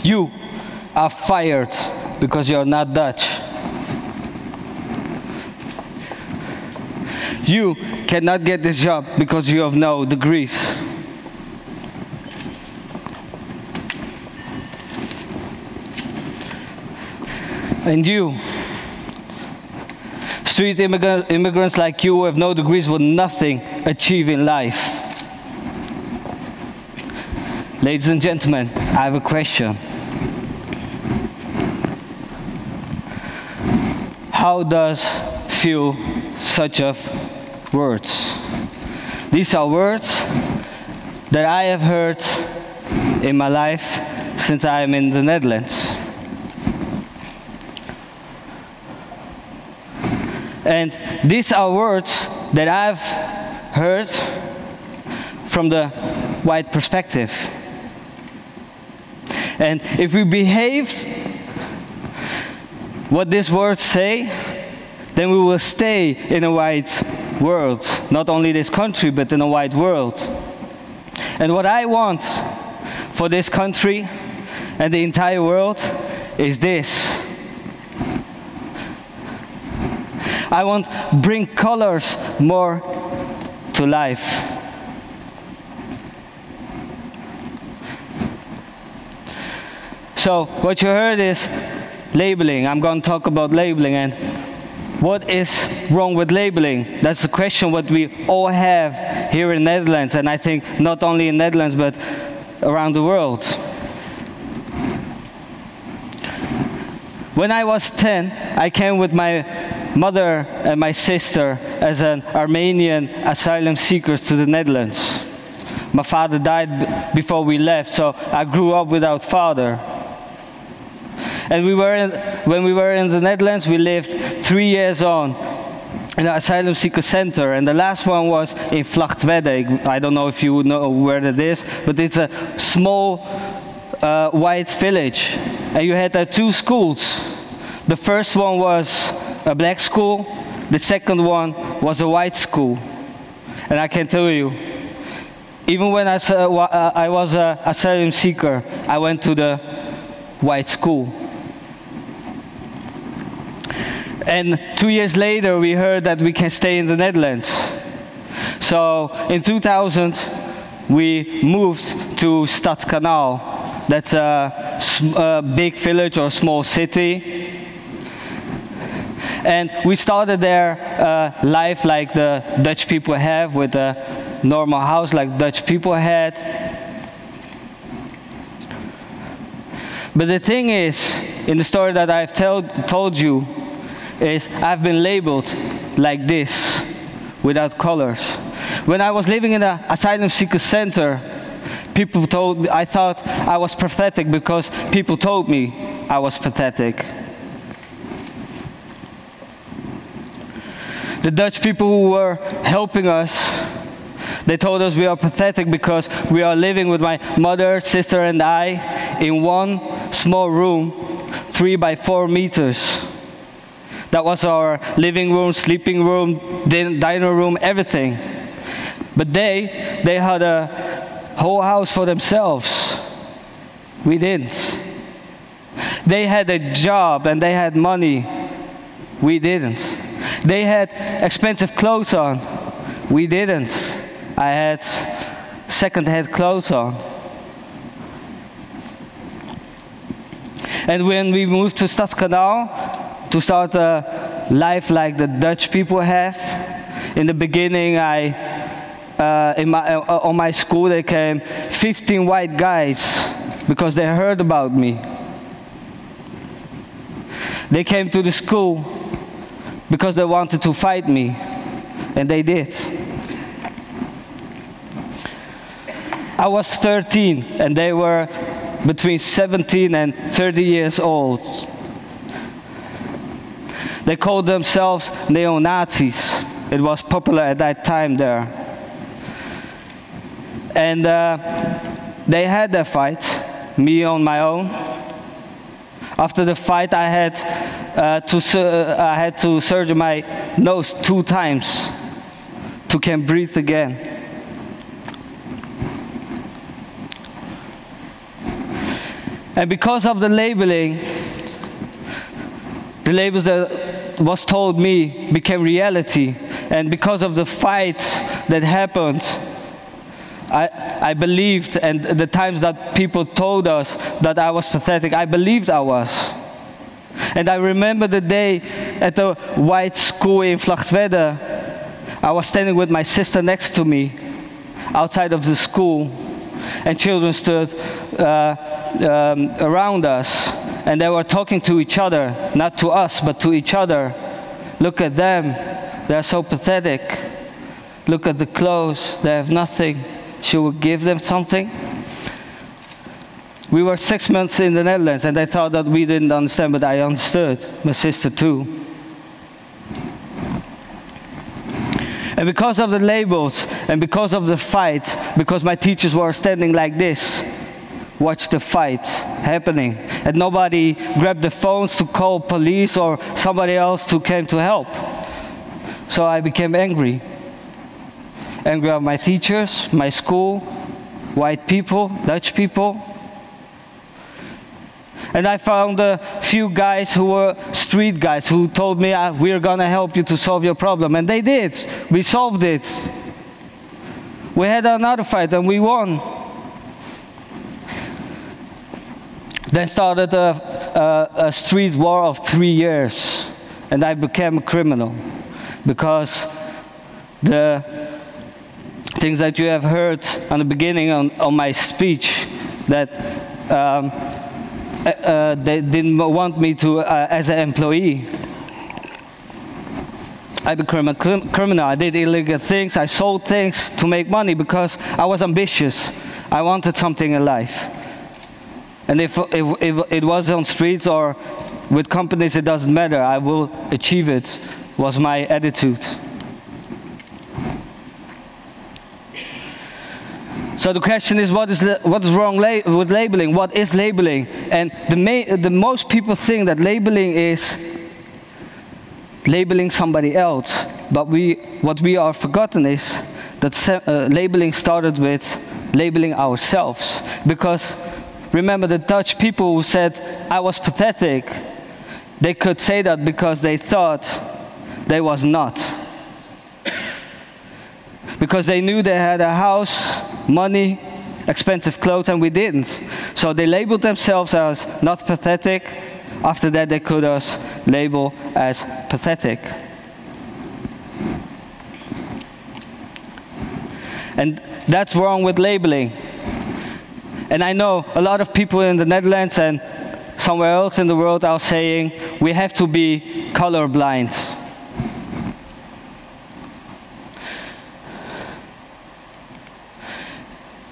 You are fired because you're not Dutch. You cannot get this job because you have no degrees. And you, street immigrants like you who have no degrees will nothing achieve in life. Ladies and gentlemen, I have a question. How does feel such of words? These are words that I have heard in my life since I am in the Netherlands. And these are words that I've heard from the white perspective. And if we behaved what these words say, then we will stay in a white world. Not only this country, but in a white world. And what I want for this country and the entire world is this. I want to bring colors more to life. So what you heard is labeling. I'm going to talk about labeling and what is wrong with labeling. That's the question what we all have here in Netherlands, and I think not only in Netherlands but around the world. When I was 10, I came with my mother and my sister as an Armenian asylum seekers to the Netherlands. My father died before we left, so I grew up without father. And when we were in the Netherlands, we lived 3 years on in an asylum seeker center, and the last one was in Vlachtwedde. I don't know if you know where that is, but it's a small white village. And you had 2 schools. The first one was a black school, the second one was a white school. And I can tell you, even when I was an asylum seeker, I went to the white school. And 2 years later, we heard that we can stay in the Netherlands. So in 2000, we moved to Stadskanaal. That's a big village or small city. And we started there life like the Dutch people have, with a normal house like Dutch people had. But the thing is, in the story that I've told you, is I've been labeled like this, without colors. When I was living in an asylum seeker center, people told me, I thought I was pathetic because people told me I was pathetic. The Dutch people who were helping us, they told us we are pathetic because we are living with my mother, sister and I in one small room, 3 by 4 meters. That was our living room, sleeping room, diner room, everything. But they had a whole house for themselves. We didn't. They had a job and they had money. We didn't. They had expensive clothes on. We didn't. I had second-hand clothes on. And when we moved to Stadskanaal, to start a life like the Dutch people have. In the beginning, on my school, there came 15 white guys because they heard about me. They came to the school because they wanted to fight me, and they did. I was 13, and they were between 17 and 30 years old. They called themselves neo-Nazis. It was popular at that time there. And they had their fight, me on my own. After the fight, I had to surgery my nose 2 times to can breathe again. And because of the labeling, the labels that was told me became reality. And because of the fight that happened, I believed, and the times that people told us that I was pathetic, I believed I was. And I remember the day at the white school in Vlagtwedde, I was standing with my sister next to me outside of the school, and children stood around us, and they were talking to each other, not to us, but to each other. Look at them, they're so pathetic. Look at the clothes, they have nothing. Should we give them something? We were 6 months in the Netherlands, and they thought that we didn't understand, but I understood. My sister too. And because of the labels, and because of the fight, because my teachers were standing like this, watch the fight happening, and nobody grabbed the phones to call police or somebody else to come to help. So I became angry. Angry at my teachers, my school, white people, Dutch people. And I found a few guys who were street guys who told me, we're gonna help you to solve your problem. And they did. We solved it. We had another fight and we won. Then started a street war of 3 years. And I became a criminal. Because the things that you have heard on the beginning on my speech, that they didn't want me to as an employee. I became a criminal. I did illegal things. I sold things to make money because I was ambitious. I wanted something in life. And if it was on streets or with companies, it doesn't matter. I will achieve it, was my attitude. So the question is, what is wrong with labeling? What is labeling? And the most people think that labeling is labeling somebody else. But what we are forgotten is that labeling started with labeling ourselves. Because remember the Dutch people who said, I was pathetic, they could say that because they thought they was not. Because they knew they had a house, money, expensive clothes, and we didn't. So they labeled themselves as not pathetic. After that, they could us label as pathetic. And that's wrong with labeling. And I know a lot of people in the Netherlands and somewhere else in the world are saying we have to be colorblind.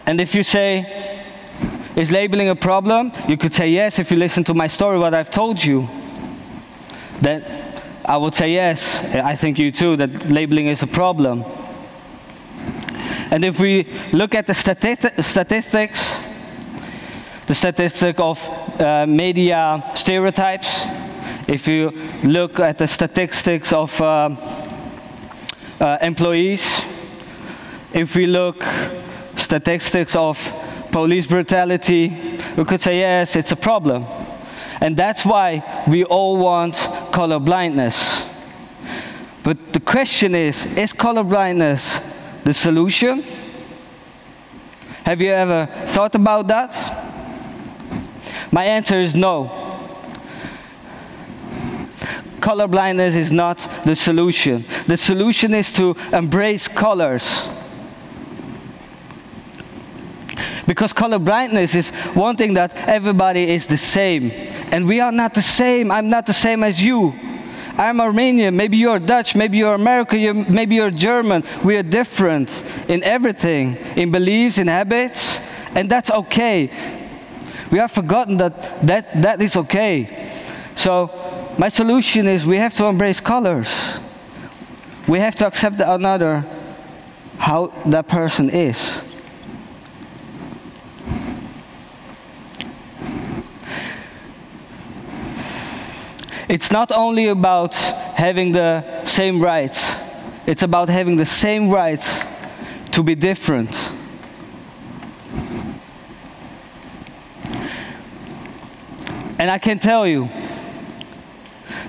And if you say, is labeling a problem? You could say yes if you listen to my story, what I've told you. Then I would say yes, I think you too, that labeling is a problem. And if we look at the statistics, the statistic of media stereotypes, if you look at the statistics of employees, if we look statistics of police brutality, we could say yes, it's a problem. And that's why we all want colorblindness. But the question is colorblindness the solution? Have you ever thought about that? My answer is no. Colorblindness is not the solution. The solution is to embrace colors. Because colorblindness is wanting that everybody is the same. And we are not the same. I'm not the same as you. I'm Armenian, maybe you're Dutch, maybe you're American, maybe you're German. We are different in everything, in beliefs, in habits, and that's okay. We have forgotten that is okay. So my solution is we have to embrace colors. We have to accept another, how that person is. It's not only about having the same rights, it's about having the same rights to be different. And I can tell you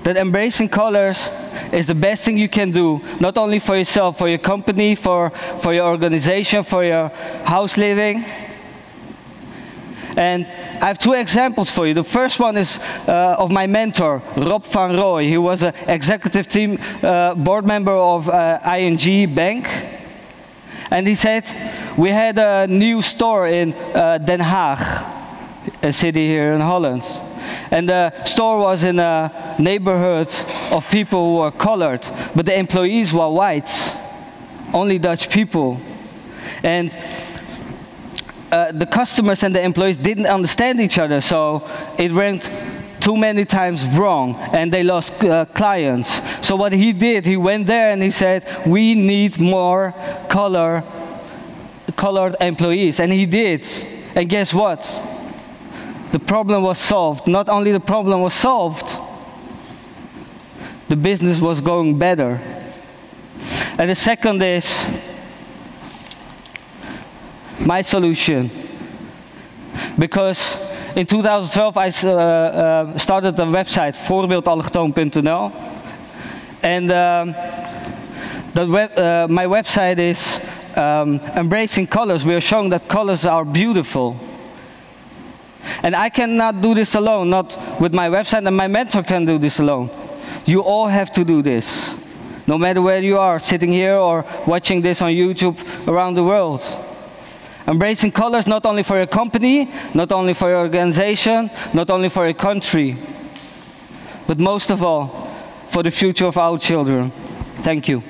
that embracing colors is the best thing you can do, not only for yourself, for your company, for your organization, for your house living. And I have two examples for you. The first one is of my mentor, Rob van Rooij. He was an executive team board member of ING Bank. And he said, we had a new store in Den Haag, a city here in Holland. And the store was in a neighborhood of people who were colored, but the employees were white, only Dutch people. And the customers and the employees didn't understand each other, so it went too many times wrong, and they lost clients. So what he did, he went there and he said, we need more colored employees, and he did. And guess what? The problem was solved. Not only the problem was solved, the business was going better. And the second is my solution. Because in 2012 I started a website, voorbeeldallochtoon.nl. And my website is embracing colors. We are showing that colors are beautiful. And I cannot do this alone, not with my website, and my mentor can do this alone. You all have to do this, no matter where you are, sitting here or watching this on YouTube around the world. Embracing colors not only for your company, not only for your organization, not only for your country, but most of all, for the future of our children. Thank you.